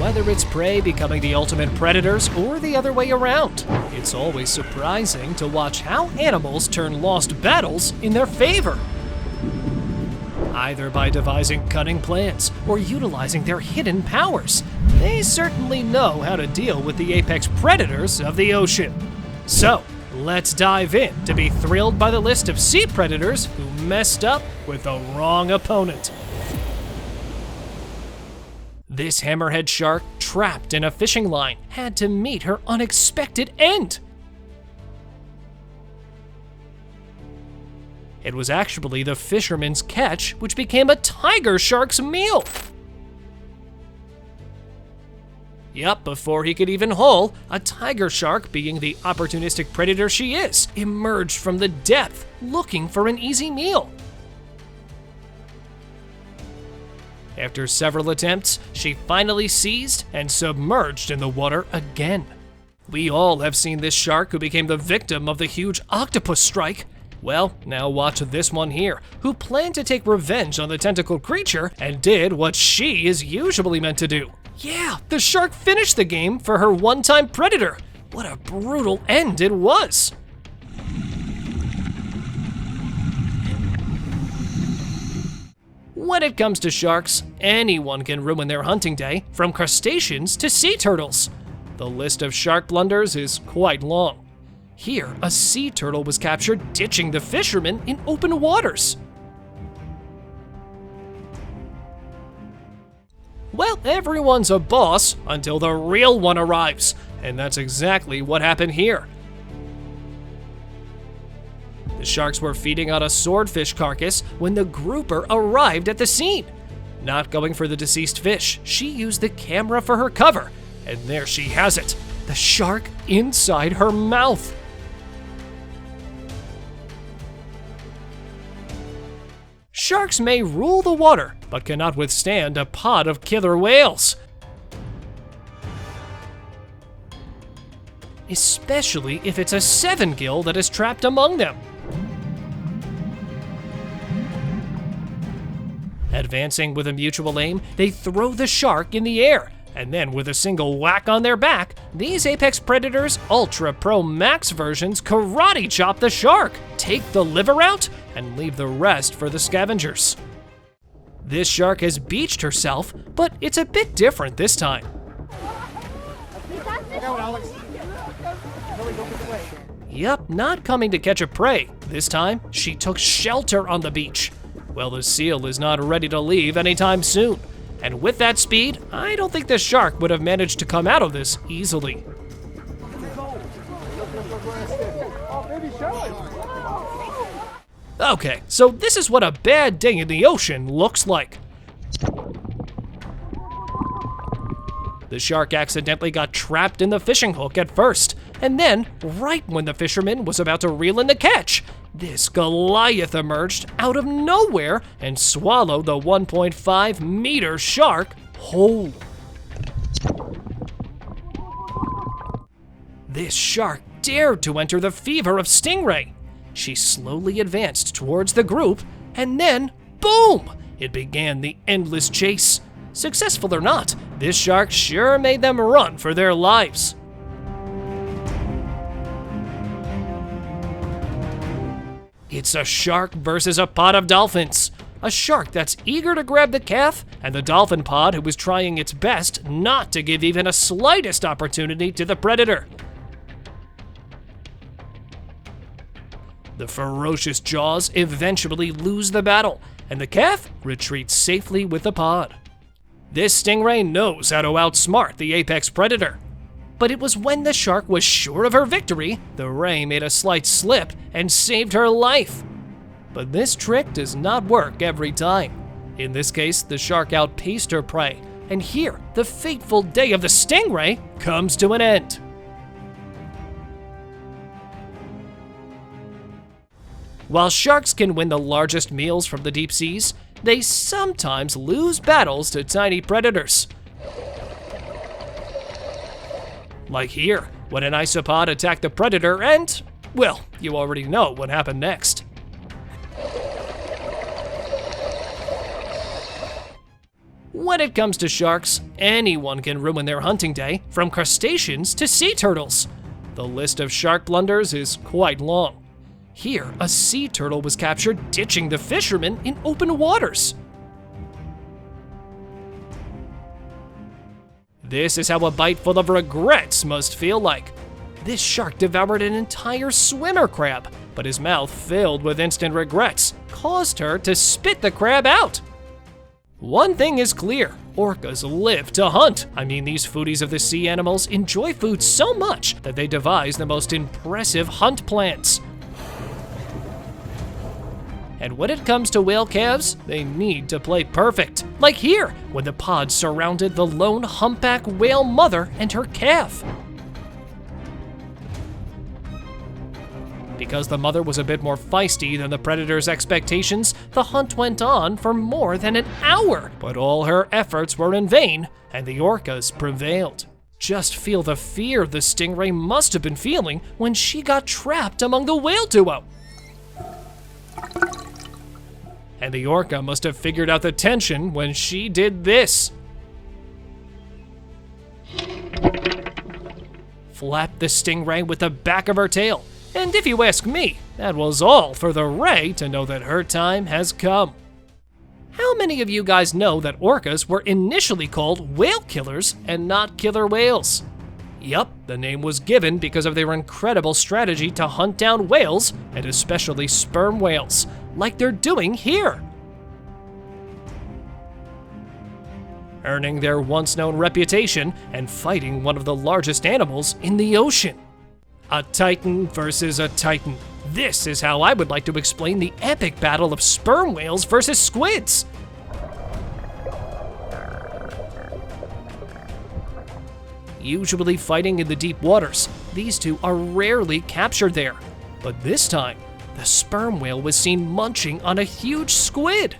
Whether it's prey becoming the ultimate predators or the other way around, it's always surprising to watch how animals turn lost battles in their favor. Either by devising cunning plans or utilizing their hidden powers, they certainly know how to deal with the apex predators of the ocean. So, let's dive in to be thrilled by the list of sea predators who messed up with the wrong opponent. This hammerhead shark, trapped in a fishing line, had to meet her unexpected end. It was actually the fisherman's catch, which became a tiger shark's meal. Yup, before he could even haul, a tiger shark, being the opportunistic predator she is, emerged from the depth, looking for an easy meal. After several attempts, she finally seized and submerged in the water again. We all have seen this shark who became the victim of the huge octopus strike. Well, now watch this one here, who planned to take revenge on the tentacled creature and did what she is usually meant to do. Yeah, the shark finished the game for her one-time predator. What a brutal end it was. When it comes to sharks, anyone can ruin their hunting day, from crustaceans to sea turtles. The list of shark blunders is quite long. Here, a sea turtle was captured ditching the fisherman in open waters. Well, everyone's a boss until the real one arrives, and that's exactly what happened here. The sharks were feeding on a swordfish carcass when the grouper arrived at the scene. Not going for the deceased fish, she used the camera for her cover, and there she has it, the shark inside her mouth. Sharks may rule the water, but cannot withstand a pod of killer whales. Especially if it's a 7-gill that is trapped among them. Advancing with a mutual aim, they throw the shark in the air, and then with a single whack on their back, these apex predators Ultra Pro Max versions karate chop the shark, take the liver out, and leave the rest for the scavengers. This shark has beached herself, but it's a bit different this time. Yep, not coming to catch a prey. This time, she took shelter on the beach. Well, the seal is not ready to leave anytime soon. And with that speed, I don't think the shark would have managed to come out of this easily. Okay, so this is what a bad day in the ocean looks like. The shark accidentally got trapped in the fishing hook at first, and then, right when the fisherman was about to reel in the catch, this Goliath emerged out of nowhere and swallowed the 1.5-meter shark whole. This shark dared to enter the fever of Stingray. She slowly advanced towards the group, and then, boom! It began the endless chase. Successful or not, this shark sure made them run for their lives. It's a shark versus a pod of dolphins. A shark that's eager to grab the calf, and the dolphin pod who is trying its best not to give even a slightest opportunity to the predator. The ferocious jaws eventually lose the battle, and the calf retreats safely with the pod. This stingray knows how to outsmart the apex predator. But it was when the shark was sure of her victory, the ray made a slight slip and saved her life. But this trick does not work every time. In this case, the shark outpaced her prey, and here, the fateful day of the stingray comes to an end. While sharks can win the largest meals from the deep seas, they sometimes lose battles to tiny predators. Like here, when an isopod attacked the predator and, well, you already know what happened next. When it comes to sharks, anyone can ruin their hunting day, from crustaceans to sea turtles. The list of shark blunders is quite long. Here, a sea turtle was captured ditching the fishermen in open waters. This is how a bite full of regrets must feel like. This shark devoured an entire swimmer crab, but his mouth, filled with instant regrets, caused her to spit the crab out. One thing is clear, orcas live to hunt. I mean, these foodies of the sea animals enjoy food so much that they devise the most impressive hunt plans. And when it comes to whale calves, they need to play perfect. Like here, when the pod surrounded the lone humpback whale mother and her calf. Because the mother was a bit more feisty than the predator's expectations, the hunt went on for more than an hour. But all her efforts were in vain, and the orcas prevailed. Just feel the fear the stingray must have been feeling when she got trapped among the whale duo. And the orca must have figured out the tension when she did this. Flapped the stingray with the back of her tail. And if you ask me, that was all for the ray to know that her time has come. How many of you guys know that orcas were initially called whale killers and not killer whales? Yup, the name was given because of their incredible strategy to hunt down whales, and especially sperm whales, like they're doing here. Earning their once known reputation and fighting one of the largest animals in the ocean. A titan versus a titan. This is how I would like to explain the epic battle of sperm whales versus squids. Usually fighting in the deep waters, these two are rarely captured there. But this time, the sperm whale was seen munching on a huge squid.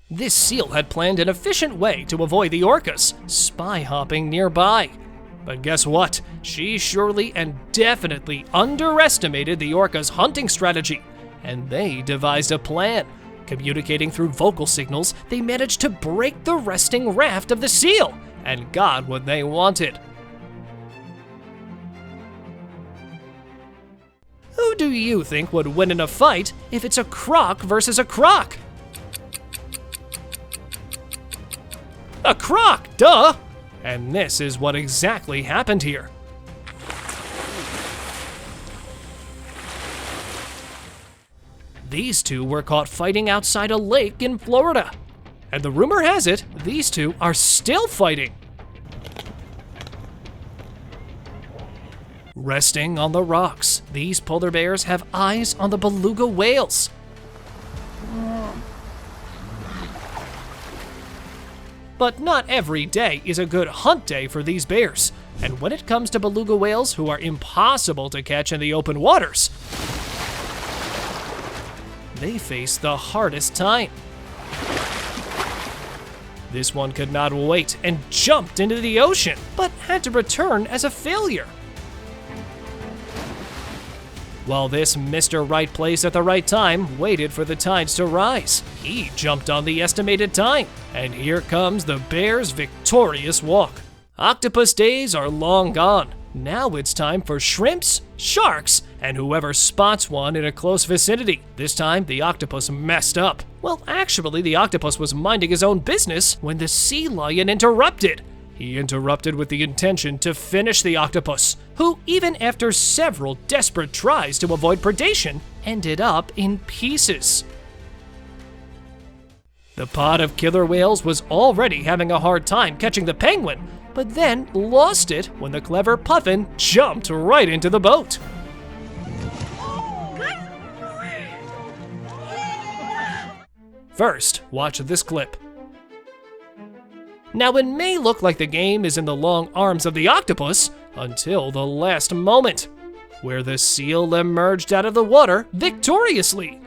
This seal had planned an efficient way to avoid the orcas, spy hopping nearby. But guess what? She surely and definitely underestimated the orcas' hunting strategy, and they devised a plan. Communicating through vocal signals, they managed to break the resting raft of the seal, and got what they wanted. Who do you think would win in a fight if it's a croc versus a croc? A croc, duh! And this is what exactly happened here. These two were caught fighting outside a lake in Florida. And the rumor has it, these two are still fighting. Resting on the rocks, these polar bears have eyes on the beluga whales. But not every day is a good hunt day for these bears. And when it comes to beluga whales, who are impossible to catch in the open waters, they face the hardest time. This one could not wait and jumped into the ocean, but had to return as a failure. While this Mr. Right Place at the right time waited for the tides to rise, he jumped on the estimated time, and here comes the bear's victorious walk. Octopus days are long gone. Now it's time for shrimps, sharks, and whoever spots one in a close vicinity. This time, the octopus messed up. Well, actually, the octopus was minding his own business when the sea lion interrupted. He interrupted with the intention to finish the octopus, who, even after several desperate tries to avoid predation, ended up in pieces. The pod of killer whales was already having a hard time catching the penguin, but then lost it when the clever puffin jumped right into the boat. First, watch this clip. Now, it may look like the game is in the long arms of the octopus until the last moment, where the seal emerged out of the water victoriously.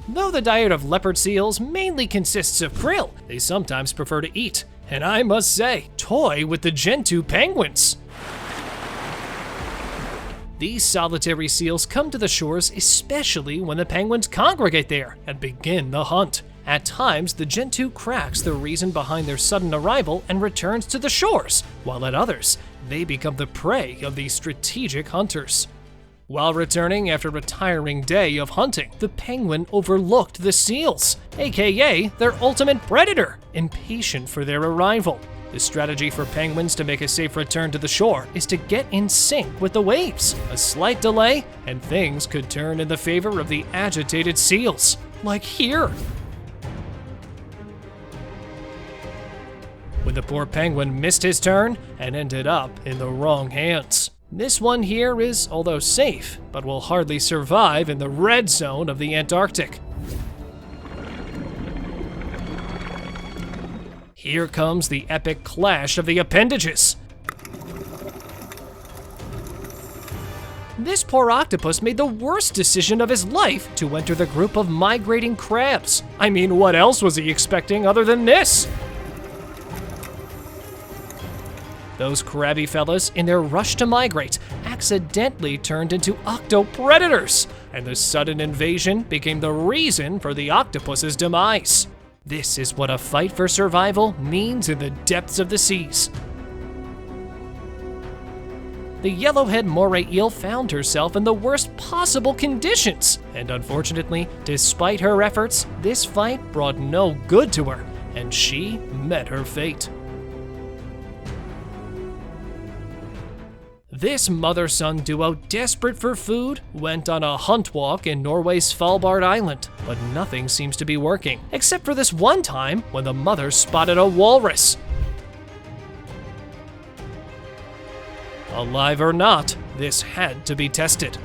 Though the diet of leopard seals mainly consists of krill, they sometimes prefer to eat, and I must say, toy with the Gentoo penguins. These solitary seals come to the shores especially when the penguins congregate there and begin the hunt. At times, the Gentoo cracks the reason behind their sudden arrival and returns to the shores, while at others, they become the prey of these strategic hunters. While returning after a tiring day of hunting, the penguin overlooked the seals, aka their ultimate predator, impatient for their arrival. The strategy for penguins to make a safe return to the shore is to get in sync with the waves. A slight delay, and things could turn in the favor of the agitated seals, like here. When the poor penguin missed his turn and ended up in the wrong hands. This one here is, although safe, but will hardly survive in the red zone of the Antarctic. Here comes the epic clash of the appendages. This poor octopus made the worst decision of his life to enter the group of migrating crabs. I mean, what else was he expecting other than this? Those crabby fellas, in their rush to migrate, accidentally turned into octopredators, and the sudden invasion became the reason for the octopus's demise. This is what a fight for survival means in the depths of the seas. The yellowhead moray eel found herself in the worst possible conditions, and unfortunately, despite her efforts, this fight brought no good to her, and she met her fate. This mother-son duo, desperate for food, went on a hunt walk in Norway's Svalbard Island, but nothing seems to be working, except for this one time when the mother spotted a walrus. Alive or not, this had to be tested.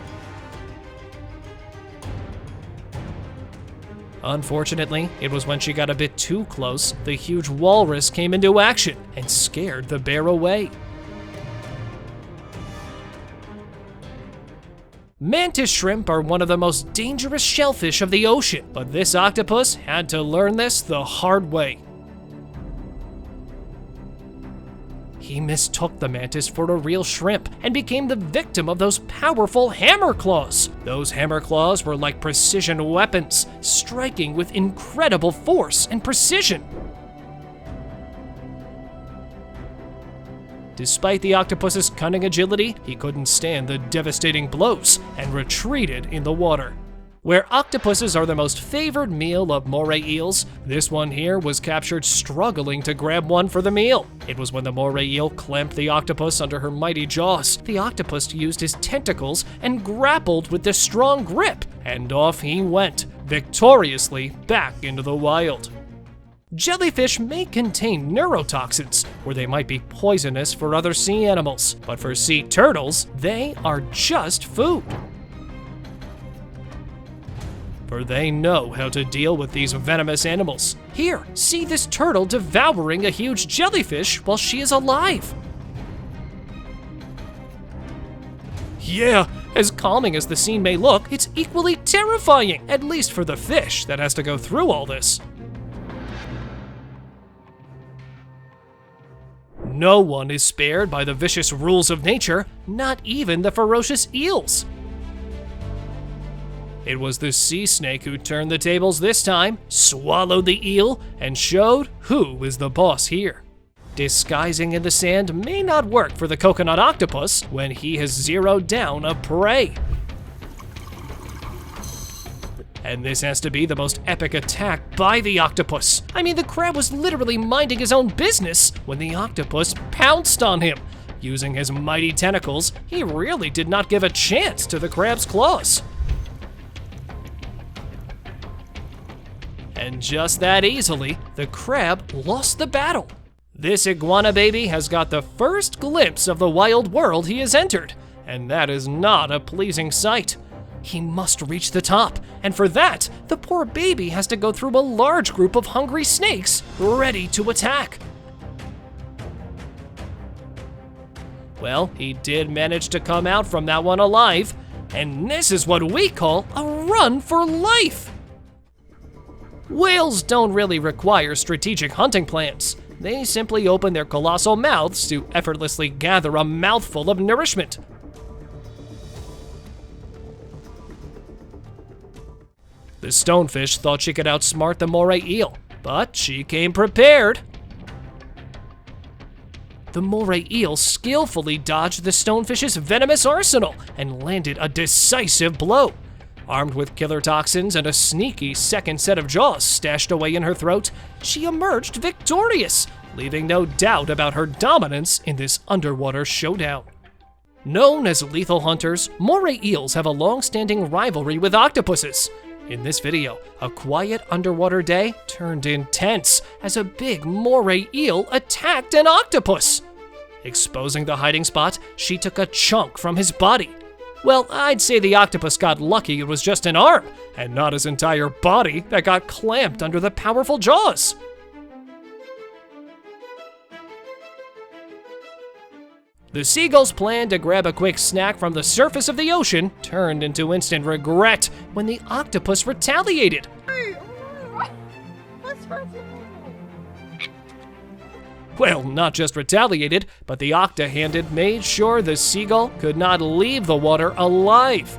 Unfortunately, it was when she got a bit too close, the huge walrus came into action and scared the bear away. Mantis shrimp are one of the most dangerous shellfish of the ocean, but this octopus had to learn this the hard way. He mistook the mantis for a real shrimp and became the victim of those powerful hammer claws. Those hammer claws were like precision weapons, striking with incredible force and precision. Despite the octopus's cunning agility, he couldn't stand the devastating blows and retreated in the water. Where octopuses are the most favored meal of moray eels, this one here was captured struggling to grab one for the meal. It was when the moray eel clamped the octopus under her mighty jaws. The octopus used his tentacles and grappled with the strong grip, and off he went, victoriously back into the wild. Jellyfish may contain neurotoxins, or they might be poisonous for other sea animals, but for sea turtles, they are just food. For they know how to deal with these venomous animals. Here, see this turtle devouring a huge jellyfish while she is alive. Yeah, as calming as the scene may look, it's equally terrifying, at least for the fish that has to go through all this. No one is spared by the vicious rules of nature, not even the ferocious eels. It was the sea snake who turned the tables this time, swallowed the eel, and showed who is the boss here. Disguising in the sand may not work for the coconut octopus when he has zeroed down a prey. And this has to be the most epic attack by the octopus. I mean, the crab was literally minding his own business when the octopus pounced on him. Using his mighty tentacles, he really did not give a chance to the crab's claws. And just that easily, the crab lost the battle. This iguana baby has got the first glimpse of the wild world he has entered, and that is not a pleasing sight. He must reach the top, and for that, the poor baby has to go through a large group of hungry snakes ready to attack. Well, he did manage to come out from that one alive, and this is what we call a run for life. Whales don't really require strategic hunting plans. They simply open their colossal mouths to effortlessly gather a mouthful of nourishment. The stonefish thought she could outsmart the moray eel, but she came prepared. The moray eel skillfully dodged the stonefish's venomous arsenal and landed a decisive blow. Armed with killer toxins and a sneaky second set of jaws stashed away in her throat, she emerged victorious, leaving no doubt about her dominance in this underwater showdown. Known as lethal hunters, moray eels have a long-standing rivalry with octopuses. In this video, a quiet underwater day turned intense as a big moray eel attacked an octopus. Exposing the hiding spot, she took a chunk from his body. Well, I'd say the octopus got lucky it was just an arm, and not his entire body that got clamped under the powerful jaws. The seagull's plan to grab a quick snack from the surface of the ocean turned into instant regret when the octopus retaliated. Well, not just retaliated, but the octa-handed made sure the seagull could not leave the water alive.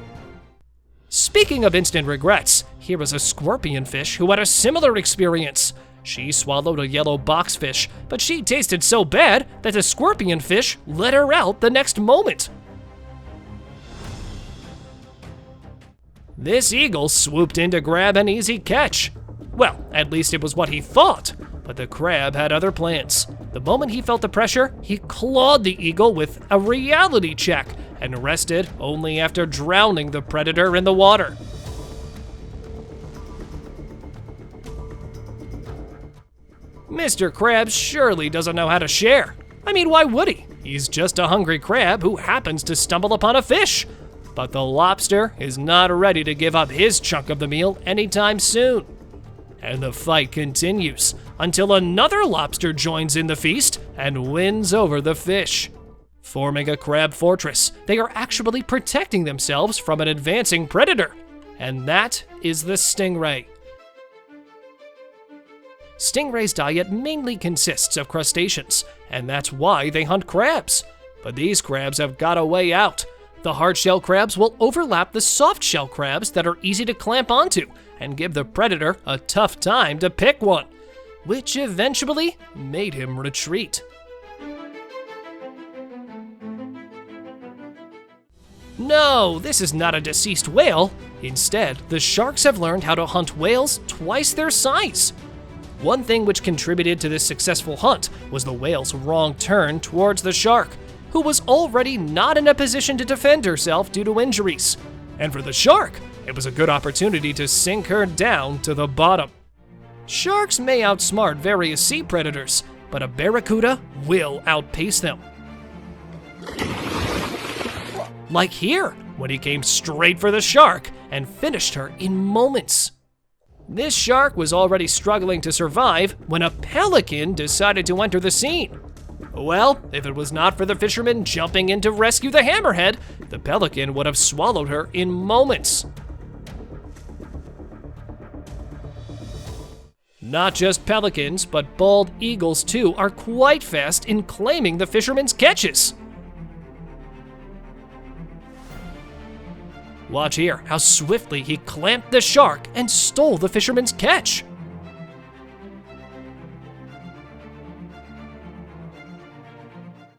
Speaking of instant regrets, here was a scorpion fish who had a similar experience. She swallowed a yellow boxfish, but she tasted so bad that the scorpion fish let her out the next moment. This eagle swooped in to grab an easy catch. Well, at least it was what he thought, but the crab had other plans. The moment he felt the pressure, he clawed the eagle with a reality check and rested only after drowning the predator in the water. Mr. Krabs surely doesn't know how to share. I mean, why would he? He's just a hungry crab who happens to stumble upon a fish. But the lobster is not ready to give up his chunk of the meal anytime soon. And the fight continues until another lobster joins in the feast and wins over the fish. Forming a crab fortress, they are actually protecting themselves from an advancing predator. And that is the stingray. Stingray's diet mainly consists of crustaceans, and that's why they hunt crabs. But these crabs have got a way out. The hard-shell crabs will overlap the soft-shell crabs that are easy to clamp onto and give the predator a tough time to pick one, which eventually made him retreat. No, this is not a deceased whale. Instead, the sharks have learned how to hunt whales twice their size. One thing which contributed to this successful hunt was the whale's wrong turn towards the shark, who was already not in a position to defend herself due to injuries. And for the shark, it was a good opportunity to sink her down to the bottom. Sharks may outsmart various sea predators, but a barracuda will outpace them. Like here, when he came straight for the shark and finished her in moments. This shark was already struggling to survive when a pelican decided to enter the scene. Well, if it was not for the fisherman jumping in to rescue the hammerhead, the pelican would have swallowed her in moments. Not just pelicans, but bald eagles too are quite fast in claiming the fisherman's catches. Watch here how swiftly he clamped the shark and stole the fisherman's catch.